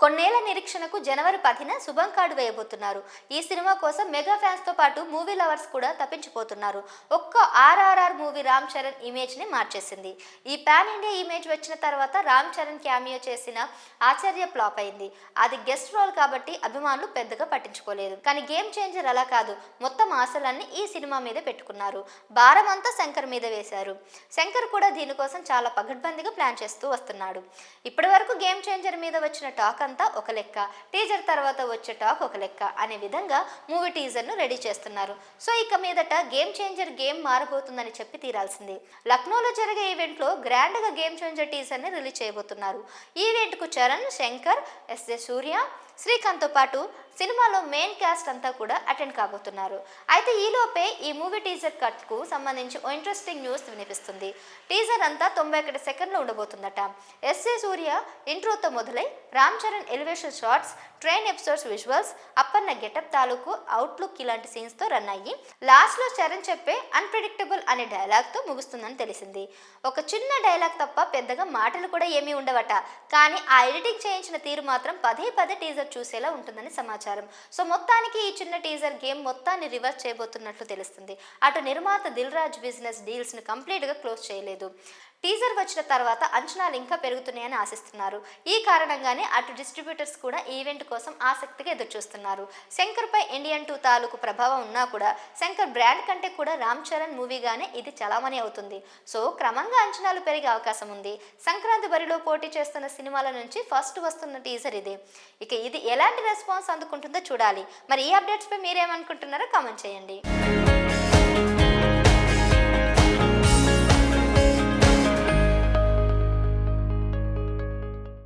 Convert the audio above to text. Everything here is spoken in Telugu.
కొన్నేళ్ల నిరీక్షణకు జనవరి 10న శుభం కార్డు వేయబోతున్నారు. ఈ సినిమా కోసం మెగా ఫ్యాన్స్ తో పాటు మూవీ లవర్స్ కూడా తప్పించిపోతున్నారు. ఒక్క ఆర్ఆర్ఆర్ మూవీ రామ్ చరణ్ ఇమేజ్ ని మార్చేసింది. ఈ పాన్ ఇండియా ఇమేజ్ వచ్చిన తర్వాత రామ్ చరణ్ క్యామియో చేసిన ఆచార్య ఫ్లాప్ అయింది. అది గెస్ట్ రోల్ కాబట్టి అభిమానులు పెద్దగా పట్టించుకోలేదు. కానీ గేమ్ చేంజర్ అలా కాదు. మొత్తం ఆశలన్నీ ఈ సినిమా మీద పెట్టుకున్నారు. భారం అంతా శంకర్ మీద వేశారు. శంకర్ కూడా దీనికోసం చాలా పగడ్బందీగా ప్లాన్ చేస్తూ వస్తున్నాడు. ఇప్పటి వరకు గేమ్ చేంజర్ మీద వచ్చిన టాక్ అంతా ఒక లెక్క, టీజర్ తర్వాత వచ్చే టాక్ ఒక లెక్క అనే విధంగా మూవీ టీజర్ ను రెడీ చేస్తున్నారు. సో ఇక మీదట గేమ్ చేంజర్ గేమ్ మారబోతుందని చెప్పి తీరాల్సింది. లక్నోలో జరిగే ఈవెంట్ లో గ్రాండ్ గా గేమ్ చేంజర్ టీజర్ ని రిలీజ్ చేయబోతున్నారు. ఈ ఈవెంట్ కు చరణ్, శంకర్, ఎస్.జె. సూర్య, శ్రీకాంత్ తో పాటు సినిమాలో మెయిన్ క్యాస్ట్ అంతా కూడా అటెండ్ కాబోతున్నారు. అయితే ఈలోపే ఈ మూవీ టీజర్ కట్ కు సంబంధించి ఓ ఇంట్రెస్టింగ్ న్యూస్ వినిపిస్తుంది. టీజర్ అంతా 91 సెకండ్లు ఉండబోతుందట. ఎస్.జె. సూర్య ఇంట్రోతో మొదలై Ram Charan elevation shots, train episodes visuals, Appanna getup తాలూకు అవుట్లుక్ ఇలాంటి సీన్స్ తో రన్ అయ్యి లాస్ట్ లో చరణ్ చెప్పే అన్ప్రెడిక్టబుల్ అనే డైలాగ్ తో ముగుస్తుందని తెలిసింది. ఒక చిన్న డైలాగ్ తప్ప పెద్దగా మాటలు కూడా ఏమీ ఉండవట. కానీ ఆ ఎడిటింగ్ చేయించిన తీరు మాత్రం పదే పదే టీజర్ చూసేలా ఉంటుందని సమాచారం. సో మొత్తానికి ఈ చిన్న టీజర్ గేమ్ మొత్తాన్ని రివర్స్ చేయబోతున్నట్లు తెలుస్తుంది. అటు నిర్మాత దిల్ రాజు బిజినెస్ డీల్స్ ని కంప్లీట్ గా క్లోజ్ చేయలేదు. టీజర్ వచ్చిన తర్వాత అంచనాలు ఇంకా పెరుగుతున్నాయని ఆశిస్తున్నారు. ఈ కారణంగానే అటు డిస్ట్రిబ్యూటర్స్ కూడా ఈవెంట్ కోసం ఆసక్తిగా ఎదురుచూస్తున్నారు. శంకర్ పై ఇండియన్ 2 తాలూకు ప్రభావం ఉన్నా కూడా శంకర్ బ్రాండ్ కంటే కూడా రామ్ చరణ్ మూవీగానే ఇది చలామణి అవుతుంది. సో క్రమంగా అంచనాలు పెరిగే అవకాశం ఉంది. సంక్రాంతి బరిలో పోటీ చేస్తున్న సినిమాల నుంచి ఫస్ట్ వస్తున్న టీజర్ ఇదే. ఇక ఇది ఎలాంటి రెస్పాన్స్ అందుకుంటుందో చూడాలి. మరి ఈ అప్డేట్స్ పై మీరేమనుకుంటున్నారో కామెంట్ చేయండి.